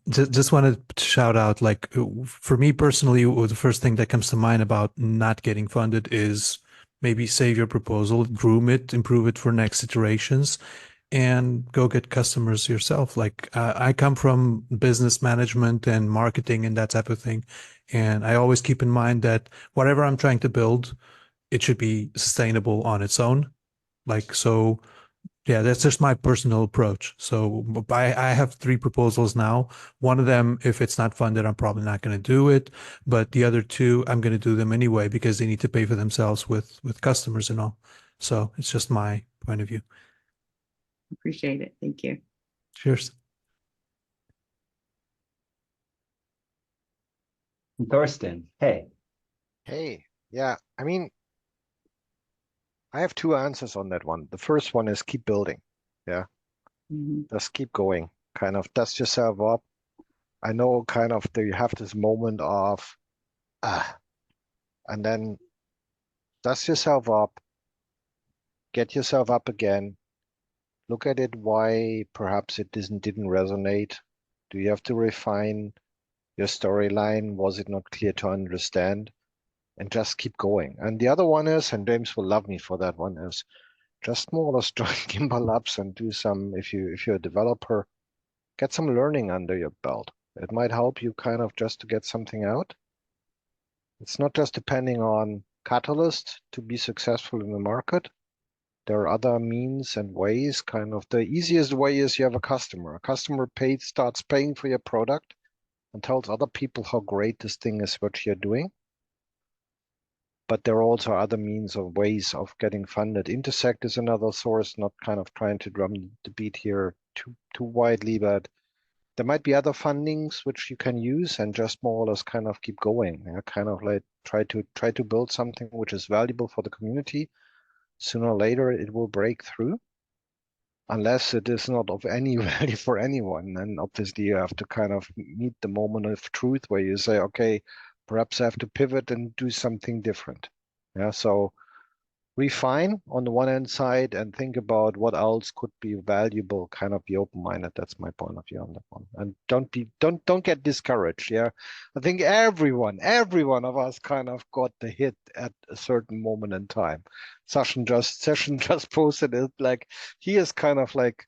Just wanted to shout out, like, for me personally, the first thing that comes to mind about not getting funded is maybe save your proposal, groom it, improve it for next iterations, and go get customers yourself. Like, I come from business management and marketing and that type of thing. And I always keep in mind that whatever I'm trying to build, it should be sustainable on its own. Like, so yeah, that's just my personal approach. So I have three proposals now. One of them, if it's not funded, I'm probably not going to do it. But the other two, I'm going to do them anyway because they need to pay for themselves with customers and all. So it's just my point of view. Appreciate it. Thank you. Cheers. Thorsten, hey. Hey, yeah, I mean, I have two answers on that one. The first one is keep building. Yeah, just keep going. Kind of dust yourself up. I know kind of that you have this moment of, ah, and then dust yourself up, get yourself up again, look at it why perhaps it didn't resonate. Do you have to refine your storyline? Was it not clear to understand? And just keep going. And the other one is, and James will love me for that one, is just more or less join Gimbal Labs and do some, if you're a developer, get some learning under your belt. It might help you kind of just to get something out. It's not just depending on Catalyst to be successful in the market. There are other means and ways. Kind of the easiest way is you have a customer. A customer starts paying for your product and tells other people how great this thing is what you're doing. But there are also other means or ways of getting funded. Intersect is another source, not kind of trying to drum the beat here too widely, but there might be other fundings which you can use and just more or less kind of keep going. Kind of like try to build something which is valuable for the community. Sooner or later it will break through, unless it is not of any value for anyone. And obviously you have to kind of meet the moment of truth where you say, okay, perhaps I have to pivot and do something different. Yeah, so refine on the one hand side and think about what else could be valuable, kind of be open-minded. That's my point of view on that one. And don't get discouraged. Yeah. I think every one of us kind of got the hit at a certain moment in time. Session just posted it, like he is kind of like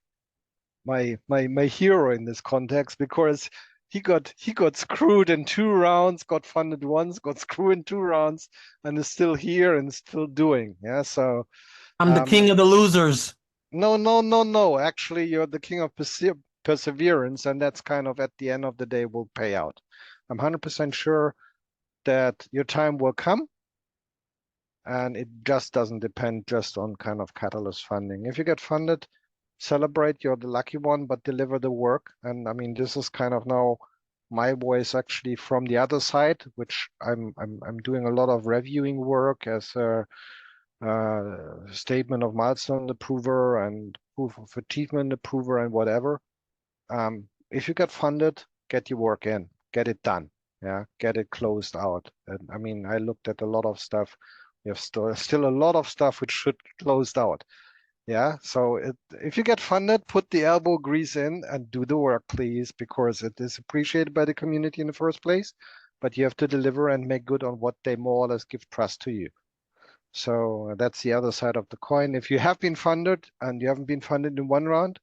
my hero in this context, because he got screwed in 2 rounds, got funded once, got screwed in 2 rounds, and is still here and still doing. Yeah, so I'm the king of the losers. no. Actually, you're the king of perseverance, and that's kind of at the end of the day will pay out. I'm 100% sure that your time will come, and it just doesn't depend just on kind of Catalyst funding. If you get funded, celebrate, you're the lucky one, but deliver the work. And I mean, this is kind of now my voice actually from the other side, which I'm doing a lot of reviewing work as a statement of milestone approver and proof of achievement approver and whatever. If you get funded, get your work in, get it done. Yeah, get it closed out. And I mean, I looked at a lot of stuff. We have still a lot of stuff which should closed out. Yeah, so if you get funded, put the elbow grease in and do the work, please, because it is appreciated by the community in the first place, but you have to deliver and make good on what they more or less give trust to you. So that's the other side of the coin. If you have been funded and you haven't been funded in one round,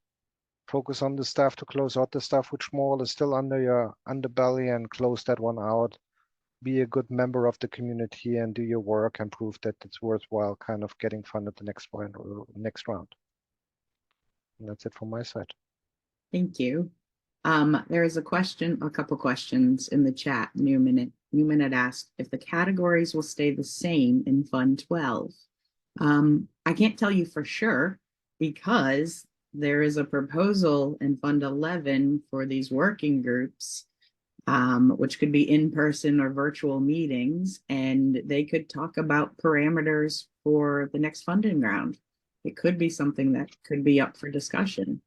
focus on the stuff to close out the stuff which more or less still under your underbelly and close that one out. Be a good member of the community and do your work and prove that it's worthwhile kind of getting funded the next round. And that's it from my side. Thank you. There is a couple questions in the chat. Newman had asked if the categories will stay the same in Fund 12. I can't tell you for sure because there is a proposal in Fund 11 for these working groups, which could be in-person or virtual meetings, and they could talk about parameters for the next funding round. It could be something that could be up for discussion.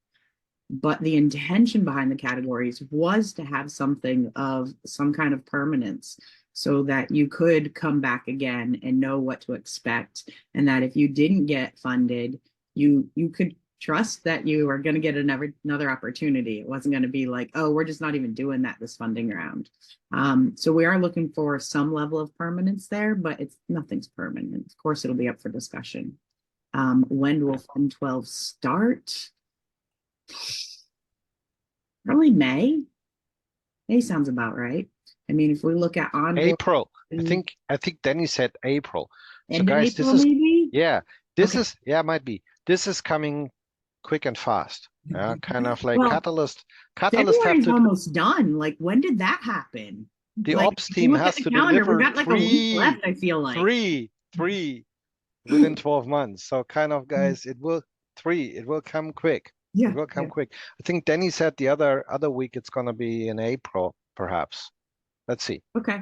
But the intention behind the categories was to have something of some kind of permanence so that you could come back again and know what to expect. And that if you didn't get funded, you could trust that you are going to get another opportunity. It wasn't going to be like, oh, we're just not even doing that this funding round. So we are looking for some level of permanence there, but nothing's permanent. Of course, it'll be up for discussion. When will Fund 12 start? Probably May. May sounds about right. I mean, if we look at onboard, April. I think Danny said April. So end of guys, April, this is maybe? this Okay. is might be. This is coming quick and fast. Yeah, kind of like Well, Catalyst have February's to almost done. Like, when did that happen? the Like, ops if you team look at has the to calendar, we deliver got like a week left, I feel like. three within 12 months. So kind of guys, it will come quick. Yeah. It will come quick. I think Danny said the other week it's gonna be in April, perhaps. Let's see. Okay.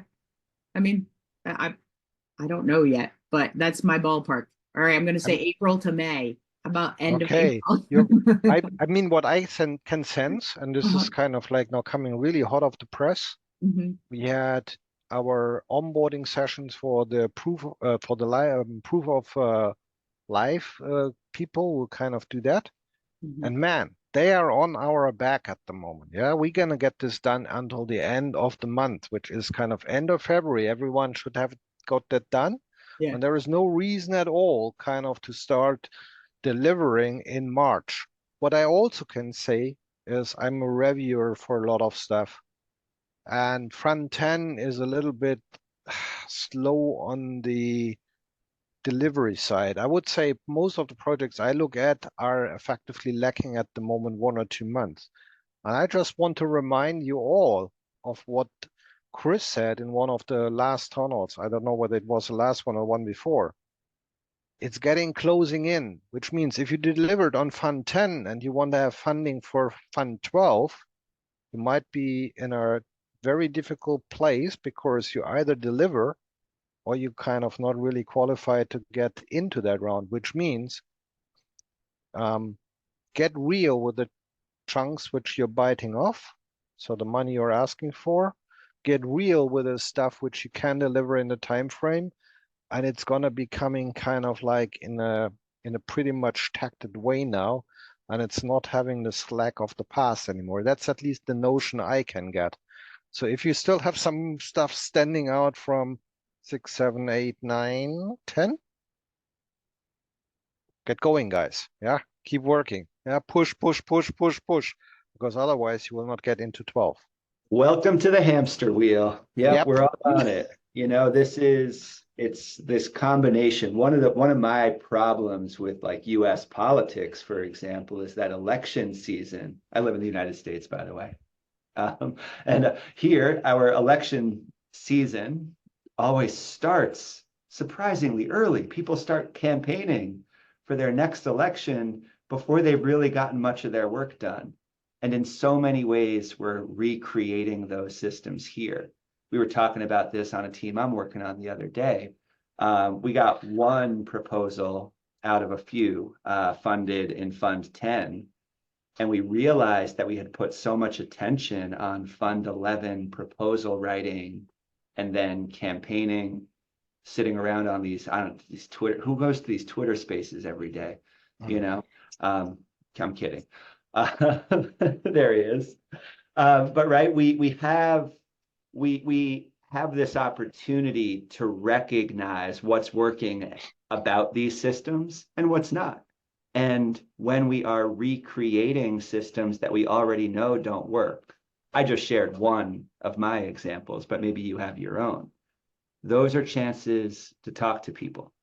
I mean, I don't know yet, but that's my ballpark. All right, I'm going to say April to May. How about end of Okay. April? I mean what I can sense, and this is kind of like now coming really hot off the press. We had our onboarding sessions for the proof of life people who kind of do that. And man, they are on our back at the moment. Yeah, we're gonna get this done until the end of the month, which is kind of end of February. Everyone should have got that done. Yeah. And there is no reason at all kind of to start delivering in March. What I also can say is I'm a reviewer for a lot of stuff. And Fund 10 is a little bit slow on the delivery side. I would say most of the projects I look at are effectively lacking at the moment 1 or 2 months. And I just want to remind you all of what Chris said in one of the last tunnels. I don't know whether it was the last one or one before. It's getting closing in, which means if you delivered on Fund 10 and you want to have funding for Fund 12, you might be in a very difficult place because you either deliver or you kind of not really qualified to get into that round, which means get real with the chunks which you're biting off, so the money you're asking for, get real with the stuff which you can deliver in the time frame, and it's gonna be coming kind of like in a pretty much tacted way now, and it's not having the slack of the past anymore. That's at least the notion I can get. So if you still have some stuff standing out from 6, 7, 8, 9, 10, get going, guys. Yeah, keep working. Yeah, push, because otherwise you will not get into 12. Welcome to the hamster wheel. Yep. We're all on it. You know, it's this combination. One of my problems with like US politics, for example, is that election season. I live in the United States, by the way. Here, our election season always starts surprisingly early. People start campaigning for their next election before they've really gotten much of their work done. And in so many ways, we're recreating those systems here. We were talking about this on a team I'm working on the other day. We got one proposal out of a few funded in Fund 10. And we realized that we had put so much attention on Fund 11 proposal writing and then campaigning, sitting around on these Twitter, who goes to these Twitter spaces every day, you know? I'm kidding. There he is. But right, we have this opportunity to recognize what's working about these systems and what's not. And when we are recreating systems that we already know don't work, I just shared one of my examples, but maybe you have your own. Those are chances to talk to people.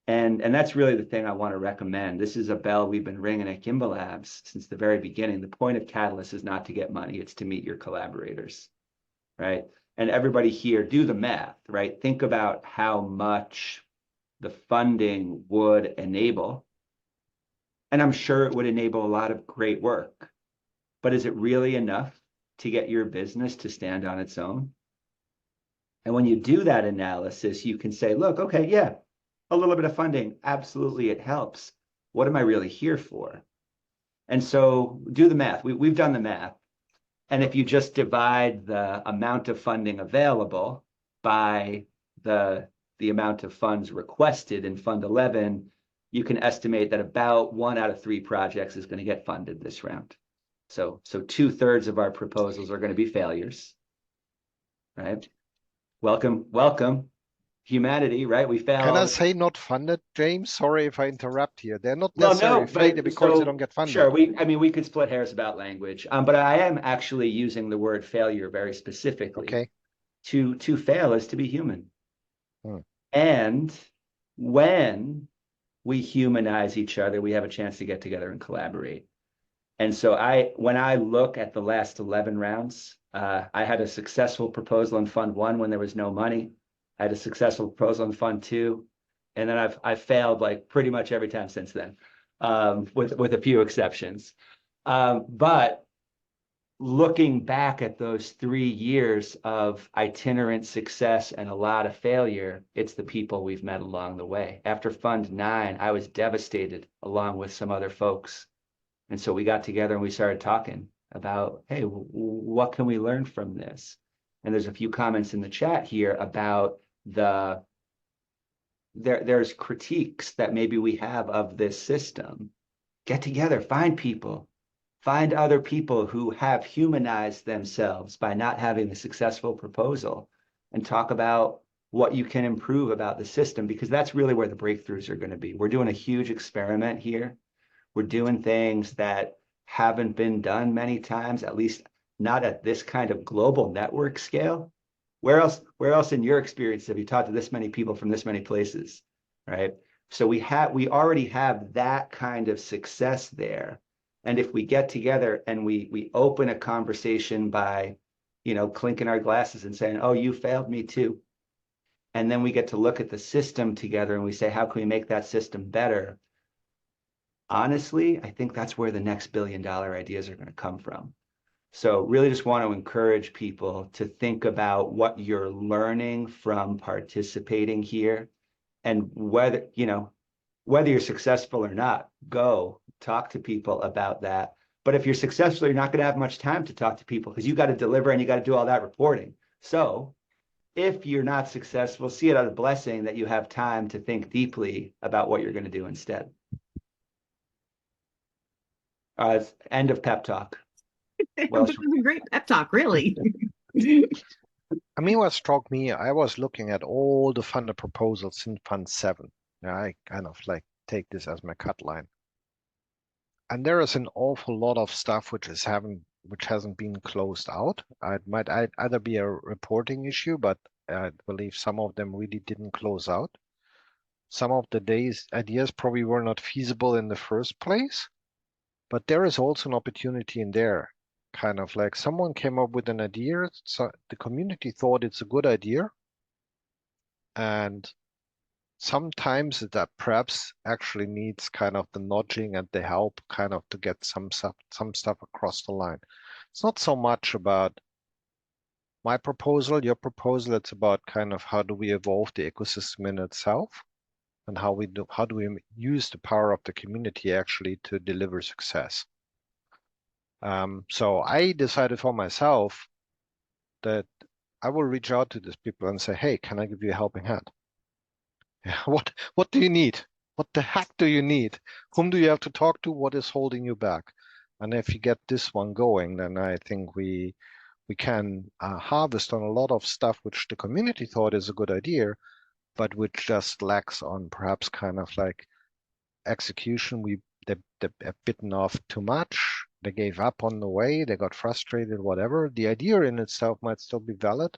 And that's really the thing I want to recommend. This is a bell we've been ringing at Gimbal Labs since the very beginning. The point of Catalyst is not to get money, it's to meet your collaborators, right? And everybody here, do the math, right? Think about how much the funding would enable. And I'm sure it would enable a lot of great work. But is it really enough to get your business to stand on its own? And when you do that analysis, you can say, look, okay, yeah, a little bit of funding, absolutely, it helps. What am I really here for? And so do the math. We've done the math. And if you just divide the amount of funding available by the amount of funds requested in Fund 11, you can estimate that about 1 out of 3 projects is going to get funded this round. So 2/3 of our proposals are going to be failures, right? Welcome, humanity, right? We fail. Can I say not funded, James? Sorry if I interrupt here. They're not Well, necessarily no, failure but because they so don't get funded. sure, we could split hairs about language, but I am actually using the word failure very specifically. Okay. To fail is to be human. Hmm. And when we humanize each other, we have a chance to get together and collaborate. And so when I look at the last 11 rounds, I had a successful proposal in Fund 1 when there was no money. I had a successful proposal in Fund 2, and then I've failed like pretty much every time since then, with a few exceptions. But looking back at those 3 years of itinerant success and a lot of failure, it's the people we've met along the way. After Fund 9, I was devastated along with some other folks. And so we got together and we started talking about, hey, what can we learn from this? And there's a few comments in the chat here about there's critiques that maybe we have of this system. Get together, find people. Find other people who have humanized themselves by not having a successful proposal, and talk about what you can improve about the system, because that's really where the breakthroughs are going to be. We're doing a huge experiment here. We're doing things that haven't been done many times, at least not at this kind of global network scale. Where else in your experience have you talked to this many people from this many places, right? So we already have that kind of success there. And if we get together and we open a conversation by, clinking our glasses and saying, oh, you failed me too. And then we get to look at the system together and we say, how can we make that system better? Honestly, I think that's where the next billion-dollar ideas are going to come from. So really just want to encourage people to think about what you're learning from participating here, and whether you're successful or not, go talk to people about that. But if you're successful, you're not going to have much time to talk to people because you got to deliver and you got to do all that reporting. So if you're not successful, see it as a blessing that you have time to think deeply about what you're going to do instead. End of pep talk. Well, This is a great pep talk, really. I mean, what struck me, I was looking at all the funded proposals in Fund 7. Yeah, I kind of like take this as my cut line. And there is an awful lot of stuff which hasn't been closed out. It might either be a reporting issue, but I believe some of them really didn't close out. Some of the ideas probably were not feasible in the first place, but there is also an opportunity in there. Kind of like someone came up with an idea, so the community thought it's a good idea, and sometimes that perhaps actually needs kind of the nudging and the help kind of to get some stuff across the line. It's not so much about my proposal, your proposal, it's about kind of how do we evolve the ecosystem in itself, and how do we use the power of the community actually to deliver success. So I decided for myself that I will reach out to these people and say, hey, can I give you a helping hand? What do you need? What the heck do you need? Whom do you have to talk to? What is holding you back? And if you get this one going, then I think we can harvest on a lot of stuff which the community thought is a good idea, but which just lacks on perhaps kind of like execution. They've bitten off too much. They gave up on the way. They got frustrated, whatever. The idea in itself might still be valid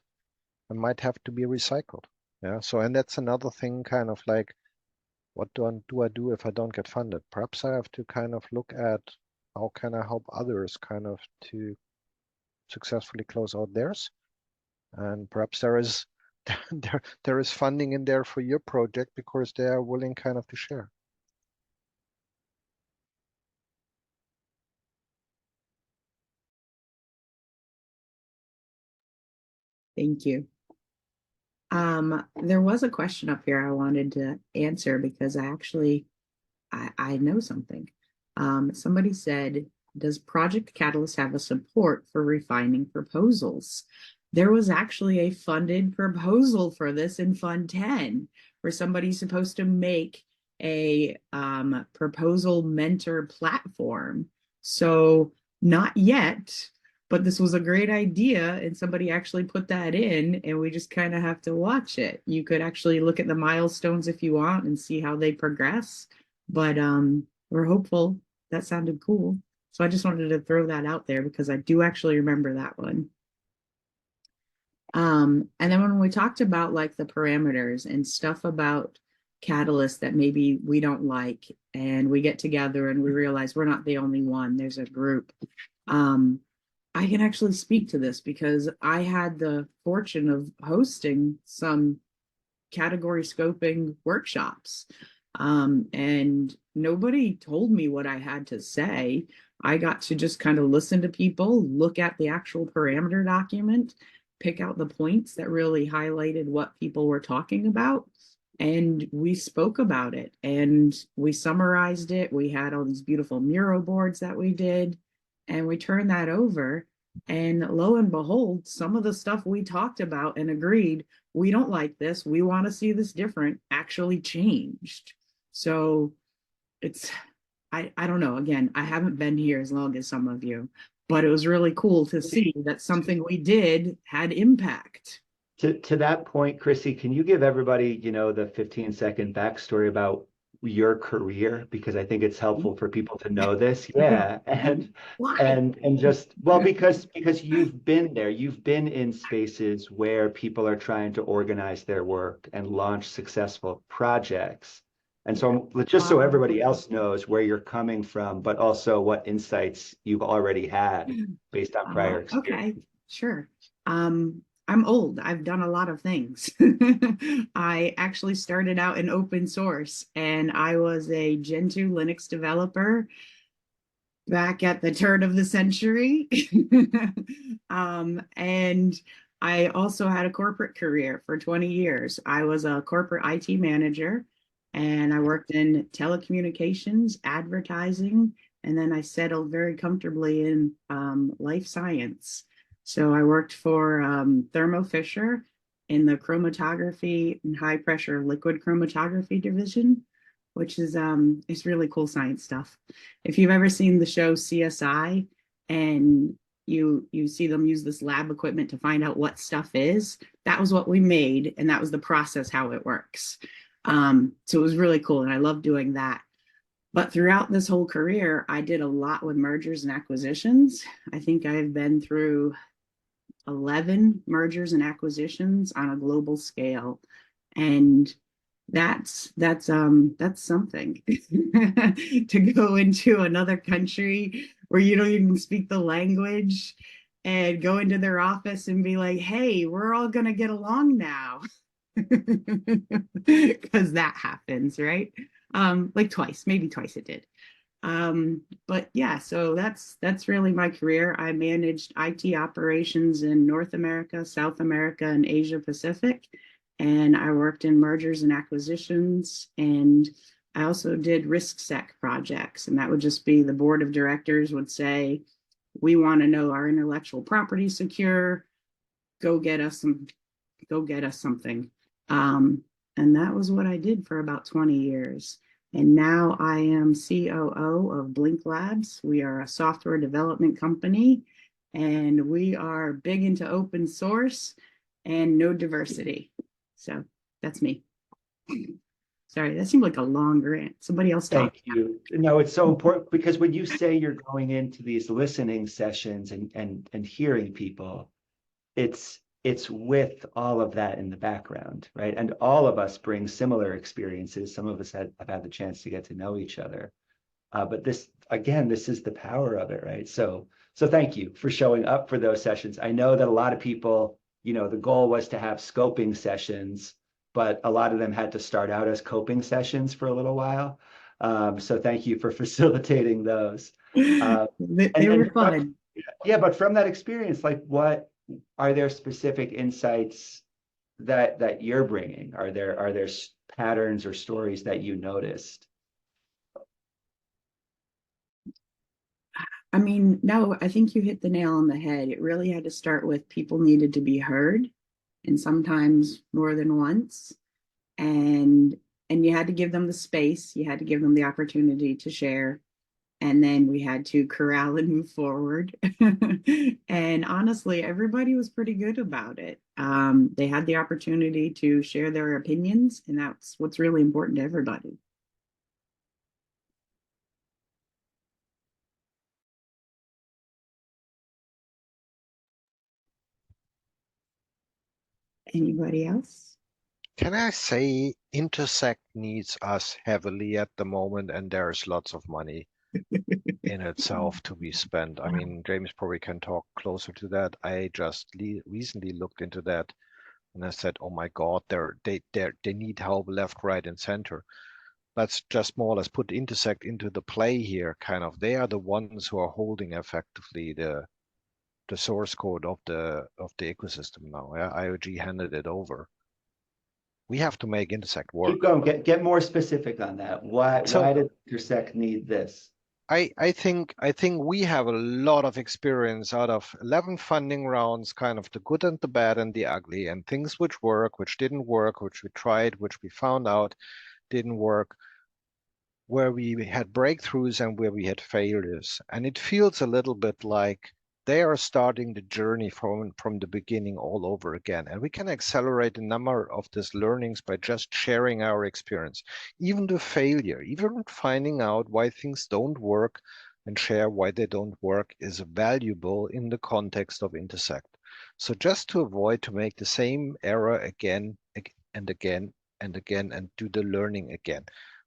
and might have to be recycled. Yeah. So, and that's another thing, kind of like, what do I do if I don't get funded? Perhaps I have to kind of look at how can I help others kind of to successfully close out theirs. And perhaps there is there is funding in there for your project because they are willing kind of to share. Thank you. There was a question up here I wanted to answer because I know something. Somebody said, does Project Catalyst have a support for refining proposals? There was actually a funded proposal for this in Fund 10, where somebody's supposed to make a proposal mentor platform. So not yet, but this was a great idea, and somebody actually put that in, and we just kind of have to watch it. You could actually look at the milestones if you want and see how they progress, but we're hopeful. That sounded cool. So I just wanted to throw that out there because I do actually remember that one. And then when we talked about like the parameters and stuff about catalysts that maybe we don't like, and we get together and we realize we're not the only one, there's a group. I can actually speak to this because I had the fortune of hosting some category scoping workshops. And nobody told me what I had to say. I got to just kind of listen to people, look at the actual parameter document, pick out the points that really highlighted what people were talking about. And we spoke about it and we summarized it. We had all these beautiful mural boards that we did, and we turned that over. And lo and behold, some of the stuff we talked about and agreed, we don't like this, we want to see this different, actually changed. So it's, I don't know. Again, I haven't been here as long as some of you, but it was really cool to see that something we did had impact. To that point, Chrissy, can you give everybody, the 15-second backstory about your career? Because I think it's helpful for people to know this. Yeah. And just, well, because you've been there, you've been in spaces where people are trying to organize their work and launch successful projects. And so just so everybody else knows where you're coming from, but also what insights you've already had based on prior experience. Okay, sure. I'm old. I've done a lot of things. I actually started out in open source, and I was a Gentoo Linux developer back at the turn of the century. And I also had a corporate career for 20 years. I was a corporate IT manager, and I worked in telecommunications, advertising, and then I settled very comfortably in life science. So I worked for Thermo Fisher in the chromatography and high pressure liquid chromatography division, which is it's really cool science stuff. If you've ever seen the show CSI and you see them use this lab equipment to find out what stuff is, that was what we made, and that was the process, how it works. So it was really cool, and I love doing that. But throughout this whole career, I did a lot with mergers and acquisitions. I think I've been through 11 mergers and acquisitions on a global scale, and that's something. To go into another country where you don't even speak the language and go into their office and be like, hey, we're all gonna get along now. Because that happens, right? Like maybe twice it did. But yeah, so that's really my career. I managed IT operations in North America, South America, and Asia Pacific. And I worked in mergers and acquisitions. And I also did risk-sec projects. And that would just be the board of directors would say, we want to know our intellectual property secure. Go get us something. And that was what I did for about 20 years. And now I am COO of Blink Labs. We are a software development company, and we are big into open source and no diversity. So that's me. Sorry, that seemed like a long rant. Somebody else talk. Thank you. No, it's so important because when you say you're going into these listening sessions and hearing people, it's with all of that in the background, right? And all of us bring similar experiences. Some of us have had the chance to get to know each other. But this is the power of it, right? So thank you for showing up for those sessions. I know that a lot of people, the goal was to have scoping sessions, but a lot of them had to start out as coping sessions for a little while. So thank you for facilitating those. They were fun. Yeah, but from that experience, like what are there specific insights that you're bringing? Are there patterns or stories that you noticed? I mean, no, I think you hit the nail on the head. It really had to start with people needed to be heard, and sometimes more than once. And and you had to give them the space, you had to give them the opportunity to share. And then we had to corral and move forward. And honestly, everybody was pretty good about it. They had the opportunity to share their opinions, and that's what's really important to everybody. Anybody else? Can I say Intersect needs us heavily at the moment, and there's lots of money in itself to be spent. I mean, James probably can talk closer to that. I just recently looked into that, and I said, "Oh my God, they need help left, right, and center." Let's just more or less put Intersect into the play here. Kind of, they are the ones who are holding effectively the source code of the ecosystem now. Yeah? IoG handed it over. We have to make Intersect work. Keep going. Get more specific on that. Why did Intersect need this? I think we have a lot of experience out of 11 funding rounds, kind of the good and the bad and the ugly, and things which work, which didn't work, which we tried, which we found out didn't work, where we had breakthroughs and where we had failures. And it feels a little bit like they are starting the journey from the beginning all over again. And we can accelerate a number of these learnings by just sharing our experience. Even the failure, even finding out why things don't work and share why they don't work is valuable in the context of Intersect. So just to avoid to make the same error again and again and again and do the learning again.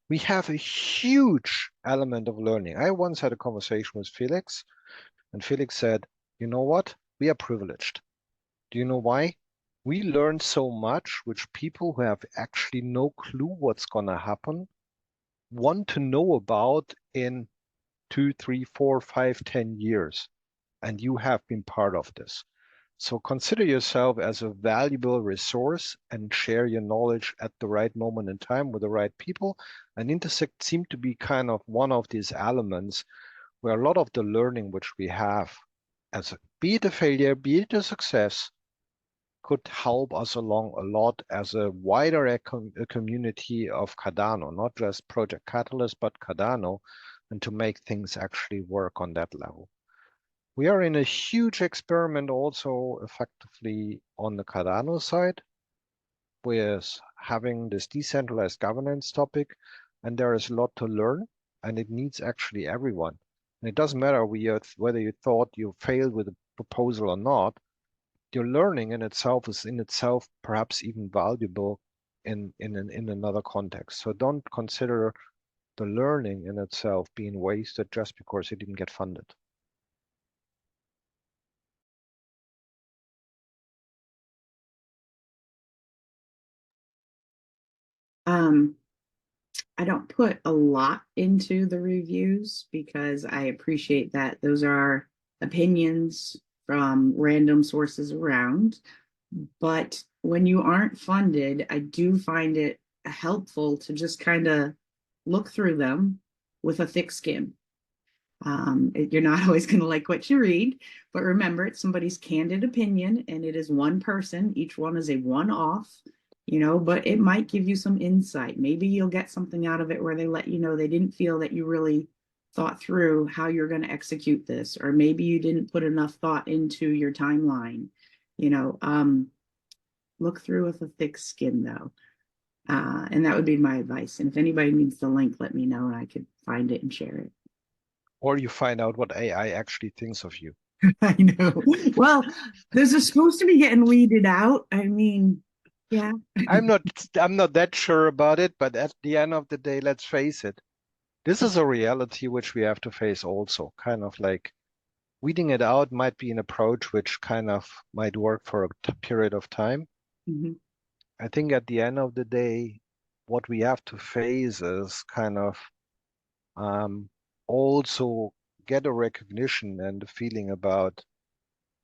We have a huge element of learning. I once had a conversation with Felix, and Felix said, "You know what? We are privileged. Do you know why? We learn so much, which people who have actually no clue what's going to happen want to know about in 2, 3, 4, 5, 10 years. And you have been part of this. So consider yourself as a valuable resource and share your knowledge at the right moment in time with the right people. And Intersect seemed to be kind of one of these elements where a lot of the learning which we have, be it a failure, be it a success, could help us along a lot as a wider community of Cardano, not just Project Catalyst, but Cardano, and to make things actually work on that level. We are in a huge experiment also effectively on the Cardano side with having this decentralized governance topic, and there is a lot to learn, and it needs actually everyone. And it doesn't matter whether you thought you failed with a proposal or not, your learning in itself is in itself perhaps even valuable in another context. So don't consider the learning in itself being wasted just because it didn't get funded. I don't put a lot into the reviews because I appreciate that those are opinions from random sources around. But when you aren't funded, I do find it helpful to just kind of look through them with a thick skin. You're not always going to like what you read, but remember, it's somebody's candid opinion and it is one person. Each one is a one-off, but it might give you some insight. Maybe you'll get something out of it where they let you know they didn't feel that you really thought through how you're going to execute this, or maybe you didn't put enough thought into your timeline. Look through with a thick skin though. And that would be my advice. And if anybody needs the link, let me know and I could find it and share it. Or you find out what AI actually thinks of you. I know. Well, this is supposed to be getting weeded out. I mean, yeah. I'm not that sure about it, but at the end of the day, let's face it. This is a reality which we have to face also. Kind of like weeding it out might be an approach which kind of might work for a period of time. Mm-hmm. I think at the end of the day, what we have to face is kind of also get a recognition and a feeling about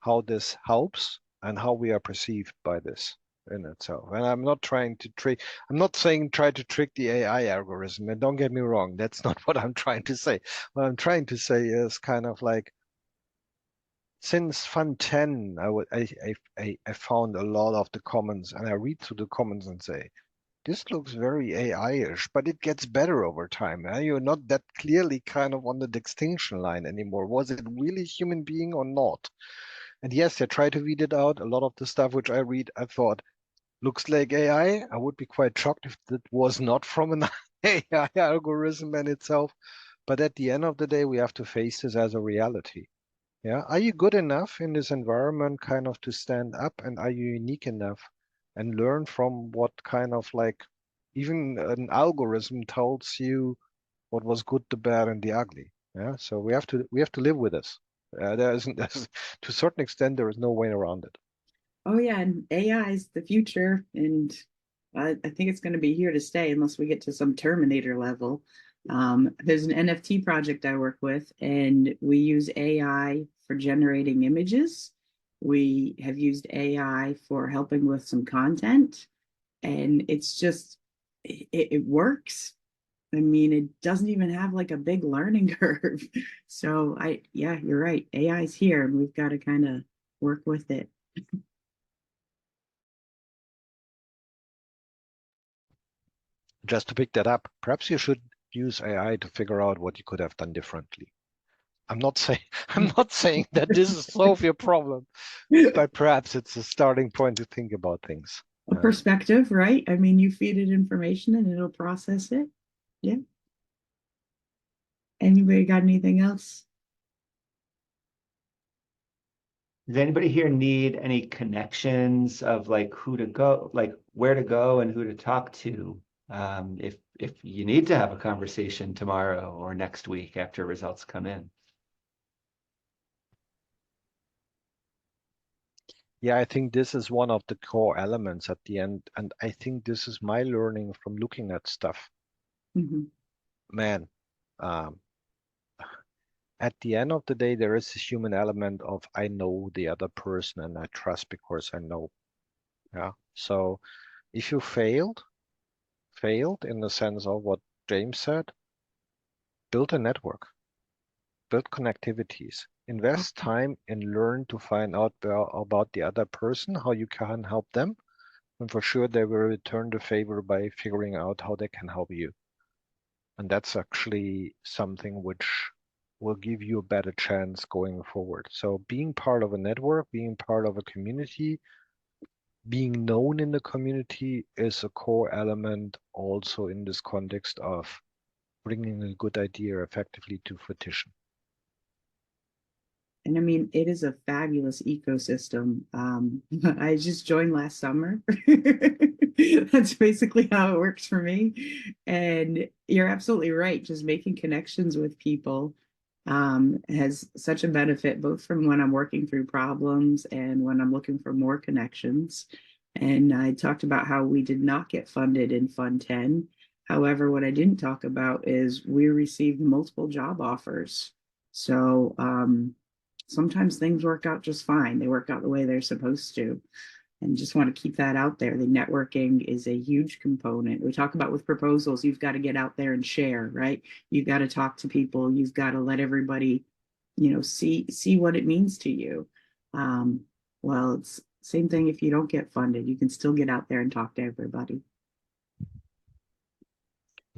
how this helps and how we are perceived by this in itself. And I'm not trying to I'm not saying try to trick the AI algorithm. And don't get me wrong, that's not what I'm trying to say. What I'm trying to say is kind of like, since Fund 10, I found a lot of the comments, and I read through the comments and say, this looks very AI-ish, but it gets better over time. You're not that clearly kind of on the distinction line anymore. Was it really a human being or not? And yes, I try to read it out. A lot of the stuff which I read, I thought, looks like AI. I would be quite shocked if that was not from an AI algorithm in itself. But at the end of the day, we have to face this as a reality. Yeah. Are you good enough in this environment kind of to stand up, and are you unique enough and learn from what kind of like even an algorithm tells you what was good, the bad, and the ugly? Yeah. So we have to live with this. There isn't to a certain extent there is no way around it. Oh yeah, and AI is the future, and I think it's going to be here to stay unless we get to some Terminator level. There's an NFT project I work with, and we use AI for generating images. We have used AI for helping with some content, and it's just it works. I mean, it doesn't even have like a big learning curve. So yeah, you're right. AI is here, and we've got to kind of work with it. Just to pick that up, perhaps you should use AI to figure out what you could have done differently. I'm not saying that this is solve your problem, but perhaps it's a starting point to think about things. A perspective, right? I mean, you feed it information and it'll process it. Yeah. Anybody got anything else? Does anybody here need any connections of like who to go, like where to go and who to talk to? If you need to have a conversation tomorrow or next week after results come in. Yeah, I think this is one of the core elements at the end. And I think this is my learning from looking at stuff. Mhm. Man, at the end of the day, there is this human element of I know the other person and I trust because I know. Yeah. So if you failed in the sense of what James said, build a network, build connectivities, invest time and learn to find out about the other person, how you can help them. And for sure, they will return the favor by figuring out how they can help you. And that's actually something which will give you a better chance going forward. So being part of a network, being part of a community, being known in the community is a core element also in this context of bringing a good idea effectively to fruition. And I mean, it is a fabulous ecosystem. I just joined last summer. That's basically how it works for me. And you're absolutely right. Just making connections with people has such a benefit, both from when I'm working through problems and when I'm looking for more connections. And I talked about how we did not get funded in Fund 10. However, what I didn't talk about is we received multiple job offers. So sometimes things work out just fine. They work out the way they're supposed to. And just want to keep that out there. The networking is a huge component. We talk about with proposals, you've got to get out there and share, right? You've got to talk to people. You've got to let everybody, see what it means to you. Well, it's same thing if you don't get funded. You can still get out there and talk to everybody.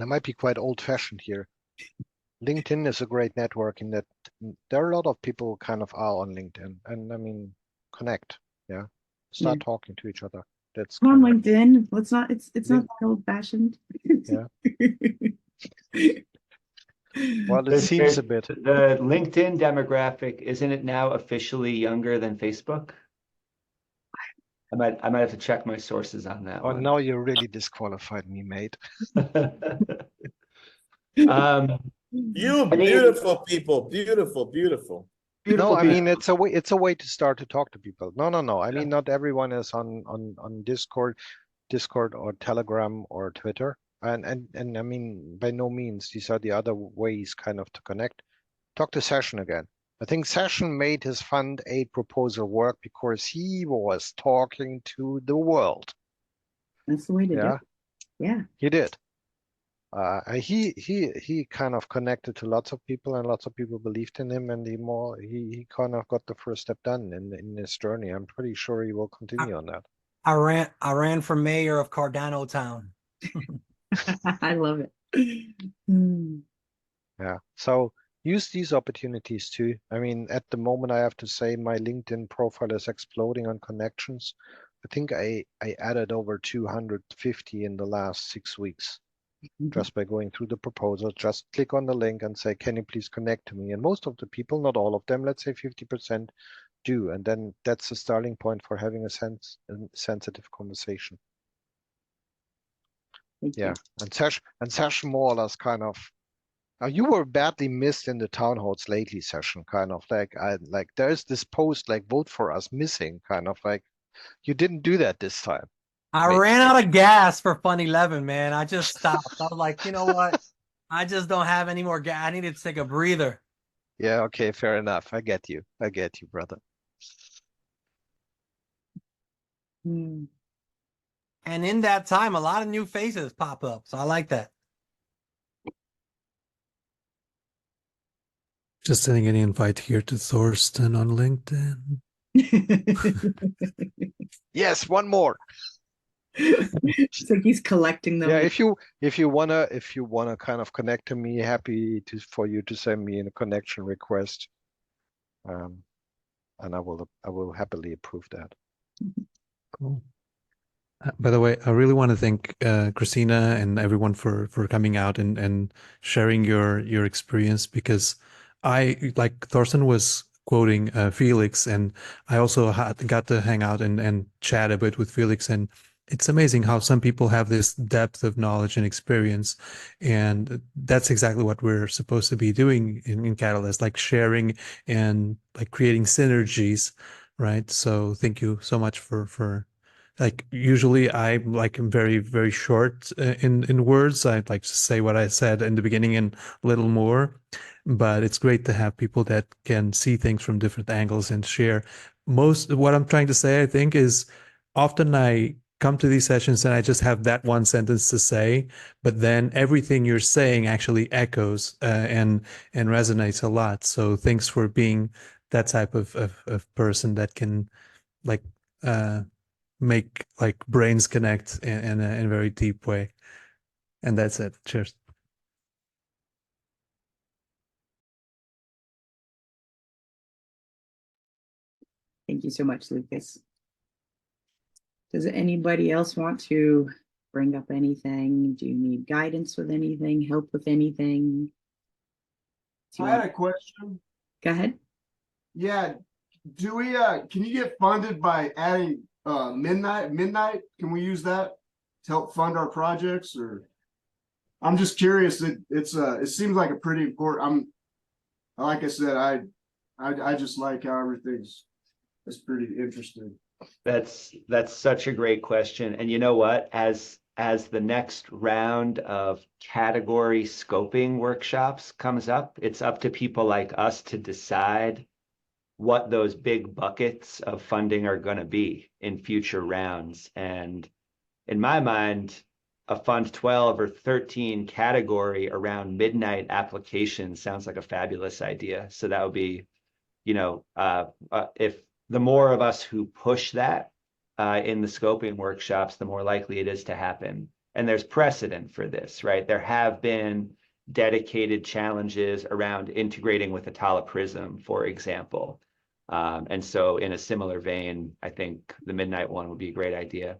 I might be quite old-fashioned here. LinkedIn is a great network in that there are a lot of people kind of are on LinkedIn, and I mean, connect, yeah, start talking to each other. That's Come on, kind of, LinkedIn. Let's not. It's not that old fashioned. yeah. Well, it seems a bit. The LinkedIn demographic, isn't it now officially younger than Facebook? I might have to check my sources on that Oh, one. now you really disqualified me, mate. You beautiful people, beautiful, beautiful. Beautiful No, I people. mean it's a way to start to talk to people. No. I mean not everyone is on Discord or Telegram or Twitter. And I mean by no means these are the other ways kind of to connect. Talk to Session again. I think Session made his Fund 8 proposal work because he was talking to the world. That's the way to do it. Yeah. He did. He kind of connected to lots of people, and lots of people believed in him, and he kind of got the first step done in his journey. I'm pretty sure he will continue on that. I ran for mayor of Cardano Town. I love it. Hmm. Yeah. So use these opportunities too. I mean, at the moment, I have to say my LinkedIn profile is exploding on connections. I think I added over 250 in the last 6 weeks just by going through the proposal. Just click on the link and say, can you please connect to me? And most of the people, not all of them, let's say 50% do. And then that's the starting point for having a sensitive conversation. Thank Yeah. you. And session more or less kind of, you were badly missed in the town halls lately session, kind of like there's this post like vote for us missing, kind of like you didn't do that this time. I ran out of gas for Fund 11, man. I just stopped. I was like, you know what? I just don't have any more gas. I needed to take a breather. Yeah, okay, fair enough. I get you, brother. Hmm. And in that time, a lot of new faces pop up. So I like that. Just sending an invite here to Thorsten on LinkedIn. Yes, one more. So he's collecting them. Yeah, if you wanna kind of connect to me, happy for you to send me a connection request. And I will happily approve that. Cool. By the way, I really want to thank Christina and everyone for coming out and sharing your experience, because I, like Thorsten was quoting Felix, and I also got to hang out and chat a bit with Felix, and it's amazing how some people have this depth of knowledge and experience, and that's exactly what we're supposed to be doing in Catalyst, like sharing and like creating synergies, right? So thank you so much for like, usually I'm like very, very short in words. I'd like to say what I said in the beginning and a little more, but it's great to have people that can see things from different angles and share. Most what I'm trying to say, I think, is often I come to these sessions and I just have that one sentence to say, but then everything you're saying actually echoes and resonates a lot. So thanks for being that type of person that can like make like brains connect in a very deep way. And that's it. Cheers. Thank you so much, Lucas. Does anybody else want to bring up anything? Do you need guidance with anything? Help with anything? I had a question. Go ahead. Yeah, do we can you get funded by adding midnight? Can we use that to help fund our projects? Or I'm just curious. It seems like a pretty important. Like I said, I just like how everything's. It's pretty interesting. That's such a great question. And you know what? As the next round of category scoping workshops comes up, it's up to people like us to decide what those big buckets of funding are going to be in future rounds. And in my mind, a Fund 12 or 13 category around midnight applications sounds like a fabulous idea. So that would be, if the more of us who push that in the scoping workshops, the more likely it is to happen. And there's precedent for this, right? There have been dedicated challenges around integrating with Atala Prism, for example. And so in a similar vein, I think the Midnight one would be a great idea.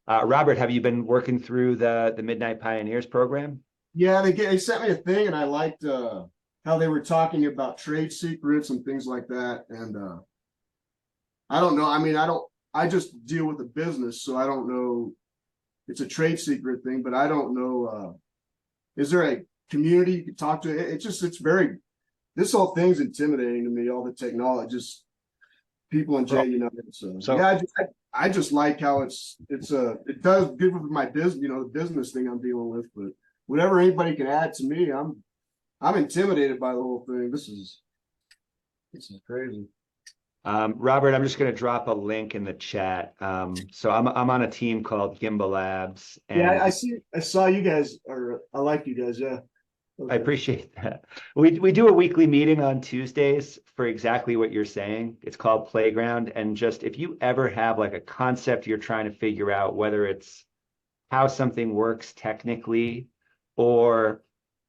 Robert, have you been working through the Midnight Pioneers program? Yeah, they sent me a thing, and I liked how they were talking about trade secrets and things like that. And I don't know. I mean, I just deal with the business, so I don't know. It's a trade secret thing, but I don't know. Is there a community you could talk to? It's very, this whole thing's intimidating to me, all the technology, just people in jail, so yeah, I just like how it does good with my business, the business thing I'm dealing with, but whatever anybody can add to me, I'm intimidated by the whole thing. This is crazy. Robert, I'm just going to drop a link in the chat. So I'm on a team called Gimbal Labs. And yeah, I saw you guys, or I like you guys. Yeah. Okay. I appreciate that. We do a weekly meeting on Tuesdays for exactly what you're saying. It's called Playground. And just if you ever have like a concept you're trying to figure out, whether it's how something works technically, or,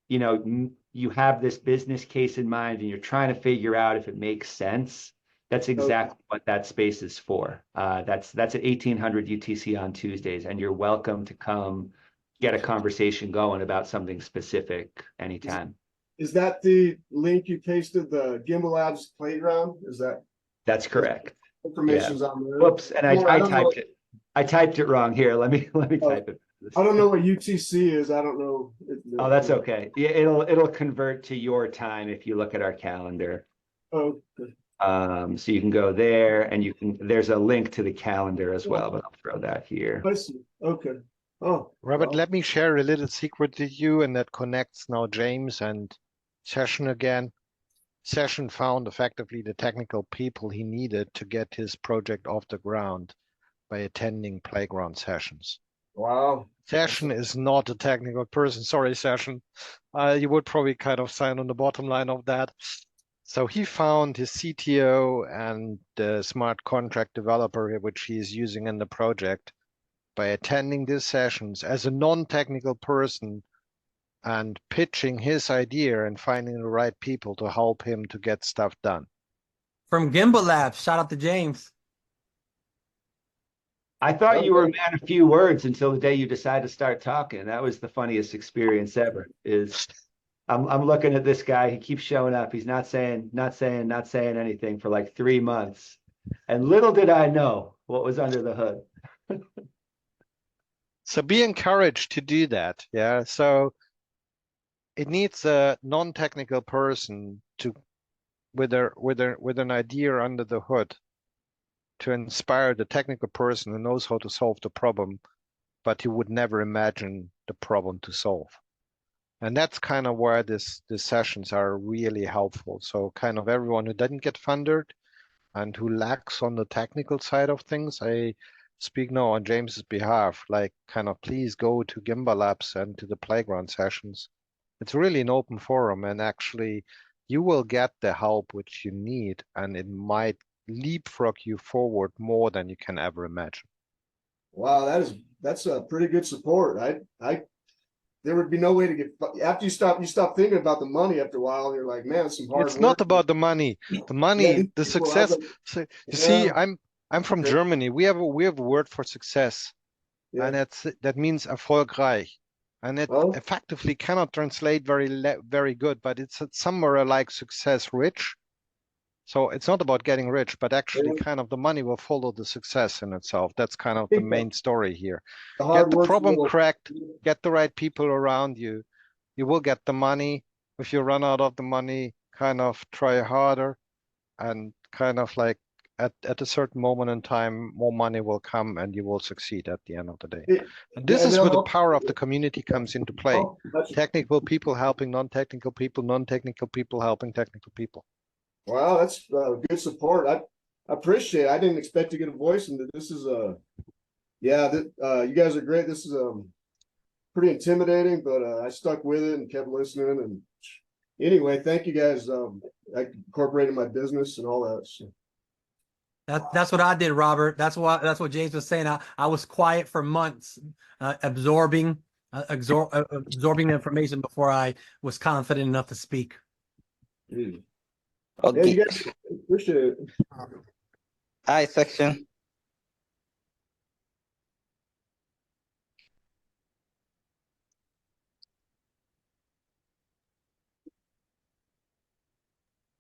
you know, you have this business case in mind and you're trying to figure out if it makes sense, that's exactly what that space is for. That's at 1800 UTC on Tuesdays, and you're welcome to come get a conversation going about something specific anytime. Is that the link you pasted, the Gimbal Labs playground? Is that? That's correct. Information's on there. Whoops, and I don't know. typed it. I typed it wrong here. Let me Oh, type it. I don't know what UTC is. I don't know. Oh, that's okay. Yeah, it'll convert to your time if you look at our calendar. Oh, okay. So you can go there, and there's a link to the calendar as well, but I'll throw that here. I see. Okay. Oh, Robert, well, let me share a little secret with you, and that connects now James and Session again. Session found effectively the technical people he needed to get his project off the ground by attending playground sessions. wow. Session is not a technical person. Sorry, Session. You would probably kind of sign on the bottom line of that. So he found his CTO and the smart contract developer, which he is using in the project, by attending these sessions as a non-technical person and pitching his idea and finding the right people to help him to get stuff done. From Gimbal Labs, shout out to James. I thought you were a man of few words until the day you decided to start talking. That was the funniest experience ever. I'm looking at this guy. He keeps showing up. He's not saying anything for like 3 months. And little did I know what was under the hood. So be encouraged to do that. Yeah. So it needs a non-technical person to with an idea under the hood to inspire the technical person who knows how to solve the problem, but he would never imagine the problem to solve. And that's kind of where these sessions are really helpful. So kind of everyone who didn't get funded and who lacks on the technical side of things, I speak now on James's behalf, like kind of please go to Gimbal Labs and to the playground sessions. It's really an open forum, and actually you will get the help which you need, and it might leapfrog you forward more than you can ever imagine. Wow, that's a pretty good support. There would be no way to get, after you stop thinking about the money after a while, and you're like, man, it's some hard It's work. not about the money. The money, Yeah, the people success. have So, you Yeah. see, I'm from Okay. Germany. We have a word for success, Yeah. and that means erfolgreich, and it Oh. effectively cannot translate very good, but it's somewhere like success rich. So it's not about getting rich, but actually Yeah. kind of the money will follow the success in itself. That's kind of the think main story here. The Get hard the work problem will- cracked, get the right people around you. You will get the money. If you run out of the money, kind of try harder, and kind of like at a certain moment in time, more money will come and you will succeed at the end of the day. It- And this yeah, is where the they'll- power of the community comes into play. Oh, that's- Technical people helping non-technical people, non-technical people helping technical people. Wow, that's good support. I appreciate it. I didn't expect to get a voice into this. Is you guys are great. This is pretty intimidating, but I stuck with it and kept listening. And anyway, thank you guys. I incorporated my business and all that. So. That's what I did, Robert. That's what James was saying. I was quiet for months, absorbing the information before I was confident enough to speak. Yeah, Okay. you guys appreciate it. Hi, section.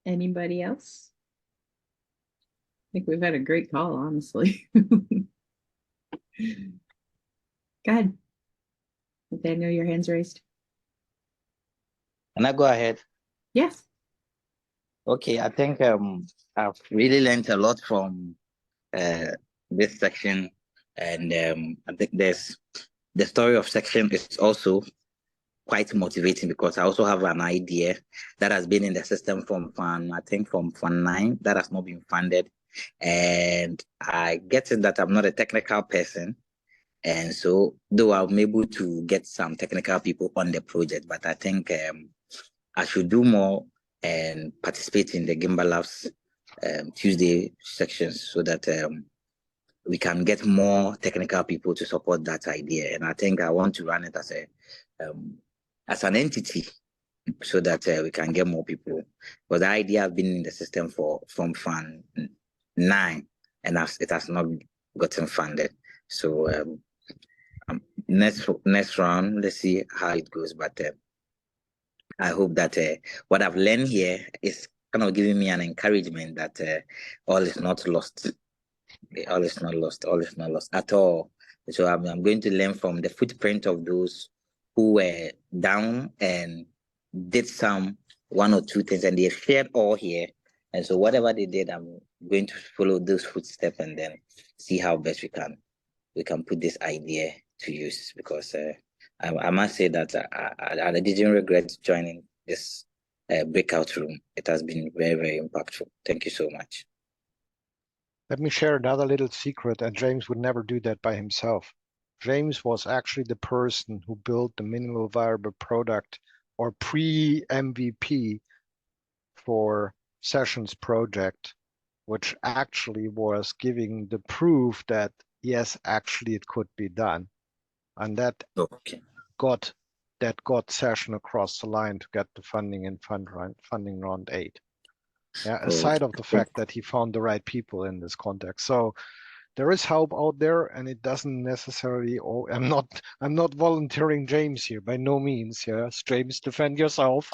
Anybody else? I think we've had a great call, honestly. Go ahead. Daniel, your hand's raised. Can I go ahead? Yes. Okay, I think I've really learned a lot from this section, and I think the story of section is also quite motivating, because I also have an idea that has been in the system from Fund 9 that has not been funded, and I get it that I'm not a technical person, and so though I'm able to get some technical people on the project, but I think I should do more and participate in the Gimbal Labs Tuesday sections, so that we can get more technical people to support that idea. And I think I want to run it as an entity so that we can get more people. Because the idea has been in the system from Fund 9, and it has not gotten funded. So next round, let's see how it goes. But I hope that what I've learned here is kind of giving me an encouragement that all is not lost. All is not lost. All is not lost at all. So I'm going to learn from the footprint of those who were down and did some 1 or 2 things, and they shared all here. And so whatever they did, I'm going to follow those footsteps and then see how best we can put this idea to use. Because I must say that I didn't regret joining this breakout room. It has been very, very impactful. Thank you so much. Let me share another little secret, and James would never do that by himself. James was actually the person who built the minimal viable product or pre-MVP for Sessions project, which actually was giving the proof that yes, actually it could be done. And that got Session across the line to get the funding in funding round 8. Yeah, aside of the fact that he found the right people in this context. So there is help out there, and it doesn't necessarily. Oh, I'm not volunteering James here by no means. Yes, James, defend yourself.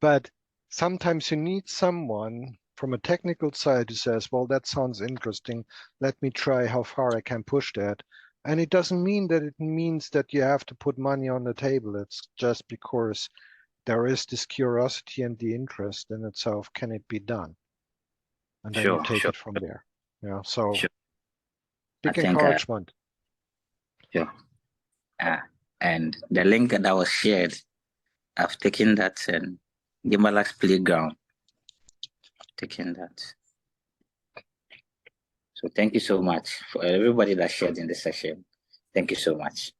But sometimes you need someone from a technical side who says, "Well, that sounds interesting. Let me try how far I can push that." And it doesn't mean that it means that you have to put money on the table. It's just because there is this curiosity and the interest in itself. Can it be done? And then you take it from there. Yeah. So big encouragement. Sure. And the link that was shared, I've taken that and Gimbala's playground. Taking that. So thank you so much for everybody that shared in the session. Thank you so much.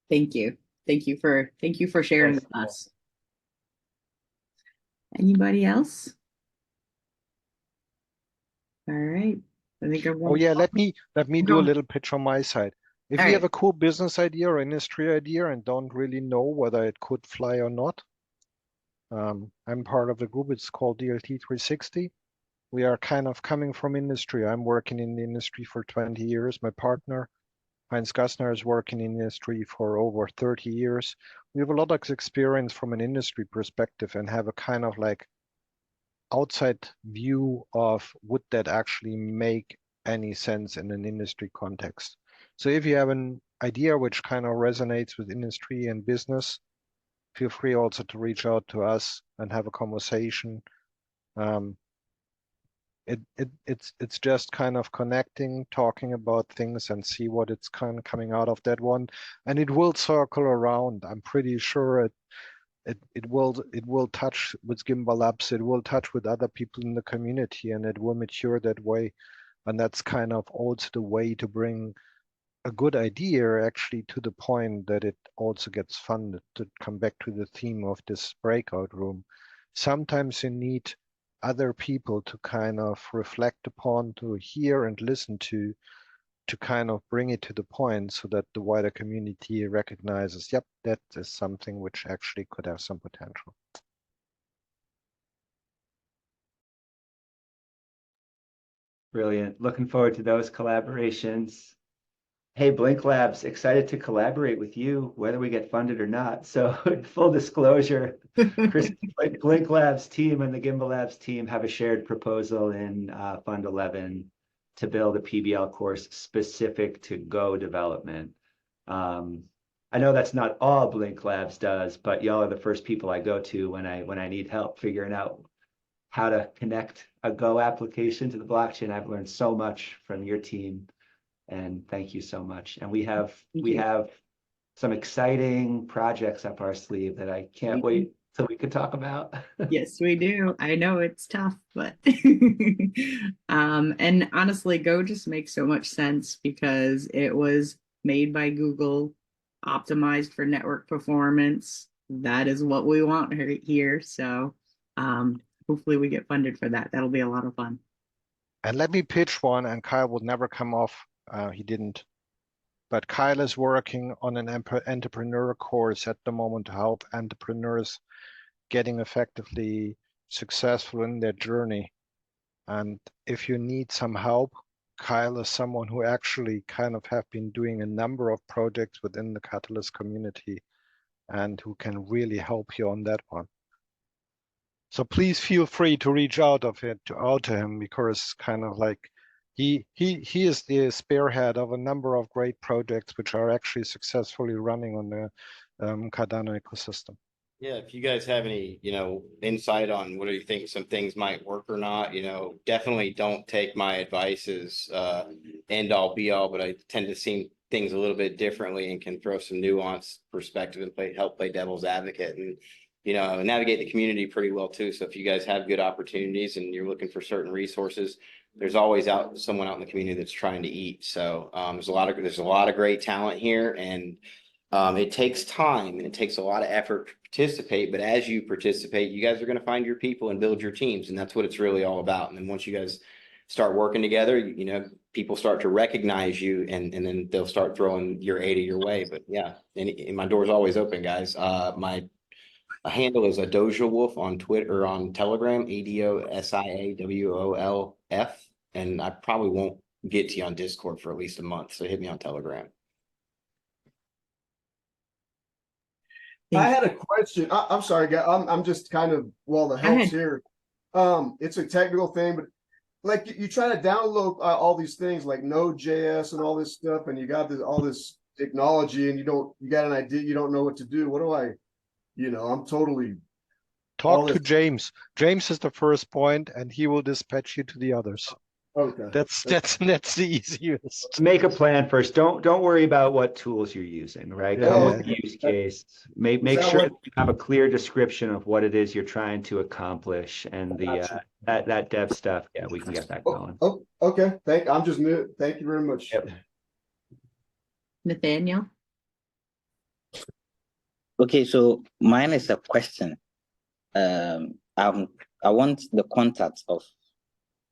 Thank you. Thank you for sharing with us. Anybody else? All right. I think Oh yeah, let me do a little pitch on my side. If you have a cool business idea or industry idea and don't really know whether it could fly or not, I'm part of the group. It's called DLT 360. We are kind of coming from industry. I'm working in the industry for 20 years. My partner, Heinz Gassner, is working in industry for over 30 years. We have a lot of experience from an industry perspective and have a kind of like outside view of would that actually make any sense in an industry context. So if you have an idea which kind of resonates with industry and business, feel free also to reach out to us and have a conversation. It's just kind of connecting, talking about things and see what it's kind of coming out of that one. And it will circle around. I'm pretty sure it will touch with Gimbal Labs, it will touch with other people in the community, and it will mature that way. And that's kind of also the way to bring a good idea actually to the point that it also gets funded. To come back to the theme of this breakout room, sometimes you need other people to kind of reflect upon, to hear and listen to kind of bring it to the point so that the wider community recognizes, yep, that is something which actually could have some potential. Brilliant. Looking forward to those collaborations. Hey, Blink Labs, excited to collaborate with you, whether we get funded or not. So full disclosure, Blink Labs team and the Gimbal Labs team have a shared proposal in Fund 11 to build a PBL course specific to Go development. I know that's not all Blink Labs does, but y'all are the first people I go to when I need help figuring out how to connect a Go application to the blockchain. I've learned so much from your team, and thank you so much. And we have some exciting projects up our sleeve that I can't wait till we can talk about. Yes, we do. I know it's tough, but and honestly, Go just makes so much sense because it was made by Google, optimized for network performance. That is what we want here. So hopefully we get funded for that. That'll be a lot of fun. And let me pitch one, and Kyle would never come off. He didn't. But Kyle is working on an entrepreneur course at the moment to help entrepreneurs getting effectively successful in their journey. And if you need some help, Kyle is someone who actually kind of have been doing a number of projects within the Catalyst community and who can really help you on that one. So please feel free to reach out to him, because kind of like he is the spearhead of a number of great projects which are actually successfully running on the Cardano ecosystem. Yeah, if you guys have any, insight on what do you think some things might work or not, definitely don't take my advice as end all be all, but I tend to see things a little bit differently and can throw some nuanced perspective and help play devil's advocate and, navigate the community pretty well too. So if you guys have good opportunities and you're looking for certain resources, there's always someone out in the community that's trying to eat. So there's a lot of great talent here, and it takes time and it takes a lot of effort to participate, but as you participate, you guys are going to find your people and build your teams. And that's what it's really all about. And then once you guys start working together, people start to recognize you, and then they'll start throwing your ADA your way. But yeah, and my door's always open, guys. My handle is a Doja Wolf on Twitter or on Telegram, ADOSIAWOLF. And I probably won't get to you on Discord for at least a month. So hit me on Telegram. I had a question. I'm sorry, guys. I'm just kind of, while the help's here. It's a technical thing, but like you try to download all these things like Node.js and all this stuff, and you got all this technology, and you got an idea, you don't know what to do. What do I'm totally. Talk to James. James is the first point, and he will dispatch you to the others. Okay. That's the easiest. Make a plan first. Don't worry about what tools you're using, right? Yeah. Come with the use case. Make sure you have a clear description of what it is you're trying to accomplish, and that dev stuff. Yeah, we can get that going. Oh, okay. I'm just new. Thank you very much. Yep. Nathaniel? Okay, so mine is a question. I want the contact of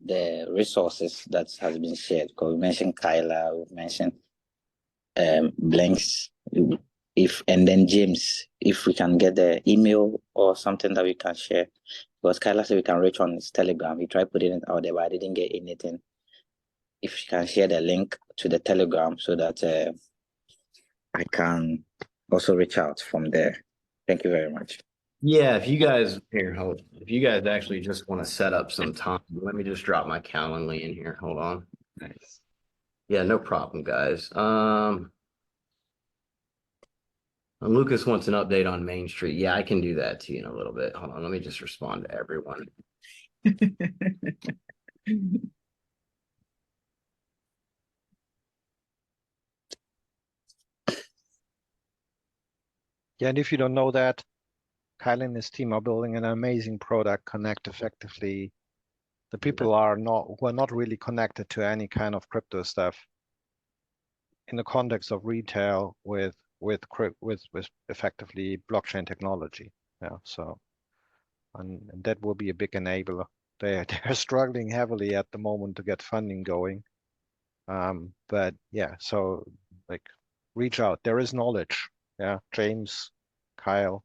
the resources that has been shared, because we mentioned Kyla, we've mentioned Blanks, and then James, if we can get the email or something that we can share, because Kyla said we can reach on his Telegram. He tried putting it out there, but I didn't get anything. If you can share the link to the Telegram so that I can also reach out from there. Thank you very much. Yeah, if you guys actually just want to set up some time, let me just drop my Calendly in here. Hold on. Nice. Yeah, no problem, guys. Lucas wants an update on Main Street. Yeah, I can do that to you in a little bit. Hold on, let me just respond to everyone. Yeah, and if you don't know that, Kyle and his team are building an amazing product, Connect Effectively. The people who are not really connected to any kind of crypto stuff in the context of retail with effectively blockchain technology. Yeah, so and that will be a big enabler. They're struggling heavily at the moment to get funding going. But yeah, so like reach out. There is knowledge. Yeah, James, Kyle,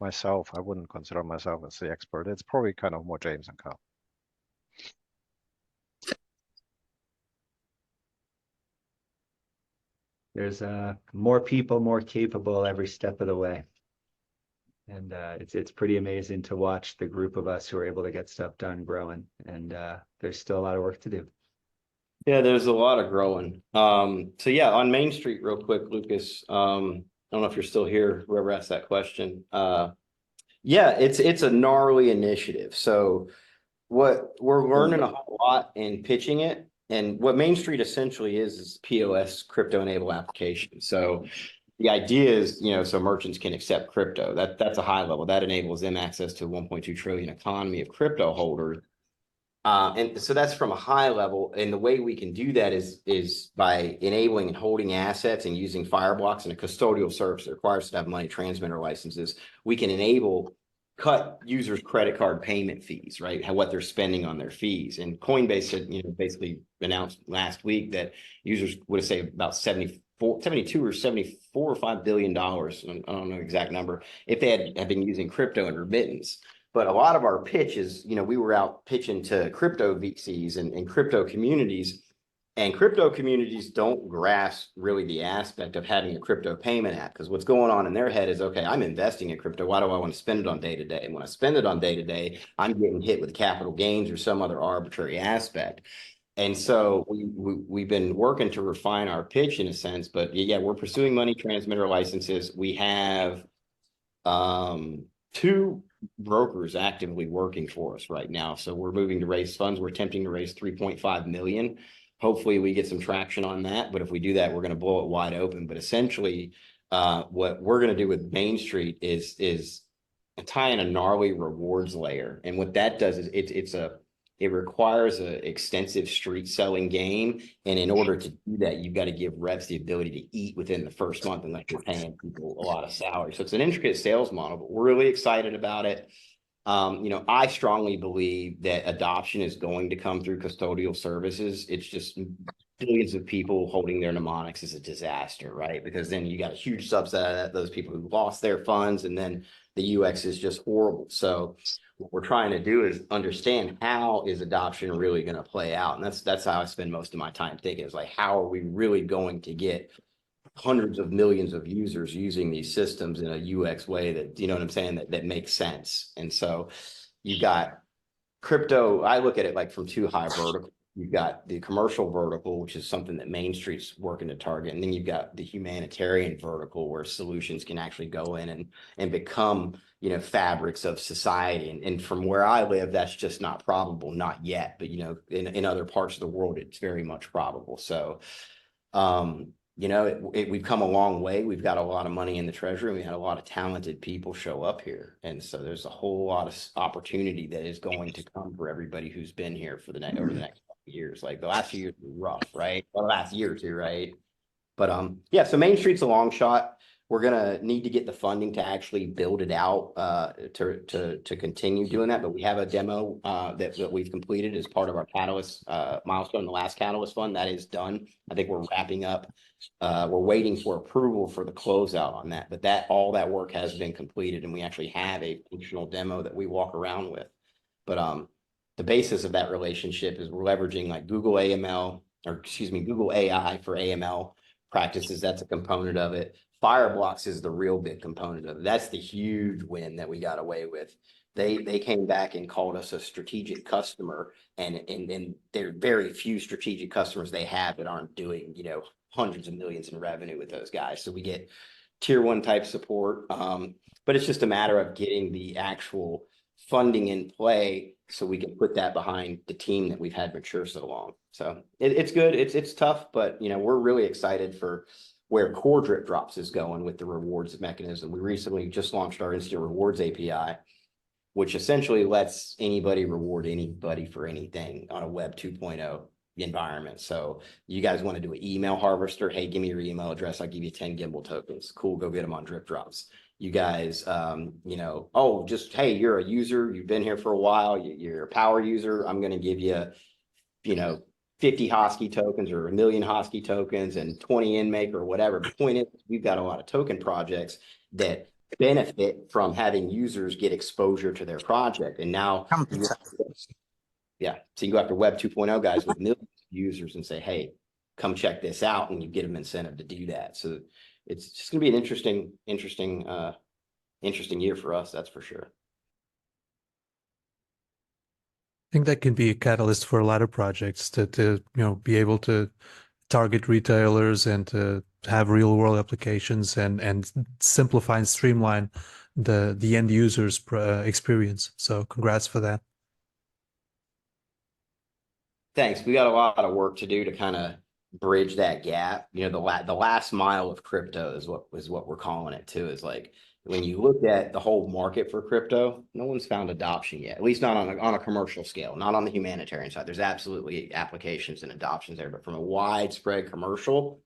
myself, I wouldn't consider myself as the expert. It's probably kind of more James and Kyle. There's more people, more capable every step of the way. And it's pretty amazing to watch the group of us who are able to get stuff done growing. And there's still a lot of work to do. Yeah, there's a lot of growing. So yeah, on Main Street real quick, Lucas, I don't know if you're still here, whoever asked that question. Yeah, it's a gnarly initiative. So what we're learning a whole lot in pitching it, and what Main Street essentially is POS, crypto enabled application. So the idea is, so merchants can accept crypto. That's a high level. That enables them access to 1.2 trillion economy of crypto holders. And so that's from a high level. And the way we can do that is by enabling and holding assets and using Fireblocks and a custodial service that requires us to have money transmitter licenses. We can enable cut users' credit card payment fees, right? What they're spending on their fees. And Coinbase had, basically announced last week that users would say about 72 or 74 or $5 billion. I don't know the exact number, if they had been using crypto and remittance. But a lot of our pitch is, we were out pitching to crypto VCs and crypto communities. And crypto communities don't grasp really the aspect of having a crypto payment app, because what's going on in their head is, okay, I'm investing in crypto. Why do I want to spend it on day to day? And when I spend it on day to day, I'm getting hit with capital gains or some other arbitrary aspect. And so we've been working to refine our pitch in a sense, but yeah, we're pursuing money transmitter licenses. We have 2 brokers actively working for us right now. So we're moving to raise funds. We're attempting to raise 3.5 million. Hopefully we get some traction on that. But if we do that, we're going to blow it wide open. But essentially, what we're going to do with Main Street is tie in a gnarly rewards layer. And what that does is it requires an extensive street selling game. And in order to do that, you've got to give reps the ability to eat within the first month unless you're paying people a lot of salary. So it's an intricate sales model, but we're really excited about it. I strongly believe that adoption is going to come through custodial services. It's just billions of people holding their mnemonics is a disaster, right? Because then you got a huge subset of those people who lost their funds, and then the UX is just horrible. So what we're trying to do is understand how is adoption really going to play out. And that's how I spend most of my time thinking, is like, how are we really going to get hundreds of millions of users using these systems in a UX way that, you know what I'm saying, that makes sense. And so you got crypto, I look at it like from 2 high verticals. You've got the commercial vertical, which is something that Main Street's working to target. And then you've got the humanitarian vertical, where solutions can actually go in and become, fabrics of society. And from where I live, that's just not probable, not yet. But, in other parts of the world, it's very much probable. So, we've come a long way. We've got a lot of money in the treasury. We had a lot of talented people show up here. And so there's a whole lot of opportunity that is going to come for everybody who's been here for over the next couple of years. Like the last few years were rough, right? Well, the last year or two, right? But yeah, so Main Street's a long shot. We're gonna need to get the funding to actually build it out to continue doing that. But we have a demo that we've completed as part of our Catalyst milestone, the last Catalyst fund. That is done. I think we're wrapping up. We're waiting for approval for the closeout on that. But all that work has been completed, and we actually have a functional demo that we walk around with. But the basis of that relationship is we're leveraging like Google AI for AML practices. That's a component of it. Fireblocks is the real big component of it. That's the huge win that we got away with. They came back and called us a strategic customer, and there are very few strategic customers they have that aren't doing, hundreds of millions in revenue with those guys. So we get tier 1 type support. But it's just a matter of getting the actual funding in play so we can put that behind the team that we've had mature so long. So it's good. It's tough, but we're really excited for where core drip drops is going with the rewards mechanism. We recently just launched our instant rewards API, which essentially lets anybody reward anybody for anything on a web 2.0 environment. So you guys want to do an email harvester? Hey, give me your email address. I'll give you 10 Gimbal tokens. Cool. Go get them on drip drops. You guys, hey, you're a user. You've been here for a while. You're a power user. I'm going to give you, 50 Hosky tokens or 1 million Hosky tokens and 20 InMake or whatever. The point is, we've got a lot of token projects that benefit from having users get exposure to their project. And now, so you go after Web 2.0 guys with millions of users and say, hey, come check this out, and you get them incentive to do that. So it's just going to be an interesting year for us, that's for sure. I think that can be a catalyst for a lot of projects to be able to target retailers and to have real world applications and simplify and streamline the end user's experience. So congrats for that. Thanks. We got a lot of work to do to kind of bridge that gap. The last mile of crypto is what we're calling it too. Is like, when you look at the whole market for crypto, no one's found adoption yet, at least not on a commercial scale, not on the humanitarian side. There's absolutely applications and adoptions there, but from a widespread commercial,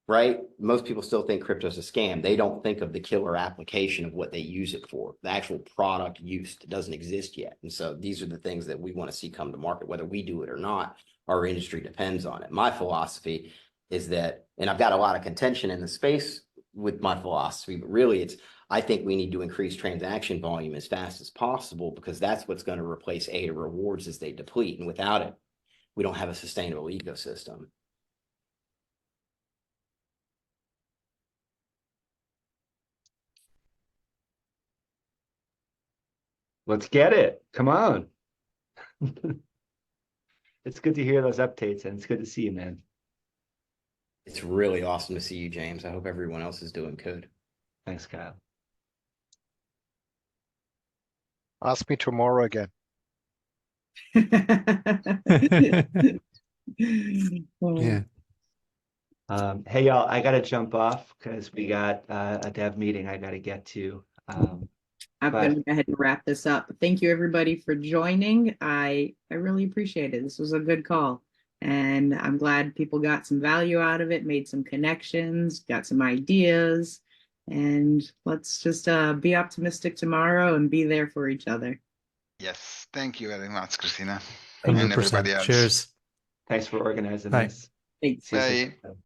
right? Most people still think crypto is a scam. They don't think of the killer application of what they use it for. The actual product use doesn't exist yet. And so these are the things that we want to see come to market, whether we do it or not. Our industry depends on it. My philosophy is that, and I've got a lot of contention in the space with my philosophy, but really I think we need to increase transaction volume as fast as possible, because that's what's going to replace ADA rewards as they deplete. And without it, we don't have a sustainable ecosystem. Let's get it. Come on. It's good to hear those updates, and it's good to see you, man. It's really awesome to see you, James. I hope everyone else is doing good. Thanks, Kyle. Ask me tomorrow again. Yeah. Hey, y'all, I gotta jump off because we got a dev meeting I gotta get to. I'm But- going to go ahead and wrap this up. Thank you, everybody, for joining. I really appreciate it. This was a good call, and I'm glad people got some value out of it, made some connections, got some ideas, and let's just be optimistic tomorrow and be there for each other. Yes, thank you very much, Christina, and 100%. everybody else. Cheers. Thanks for organizing Bye. this. Thanks. See you soon. Bye.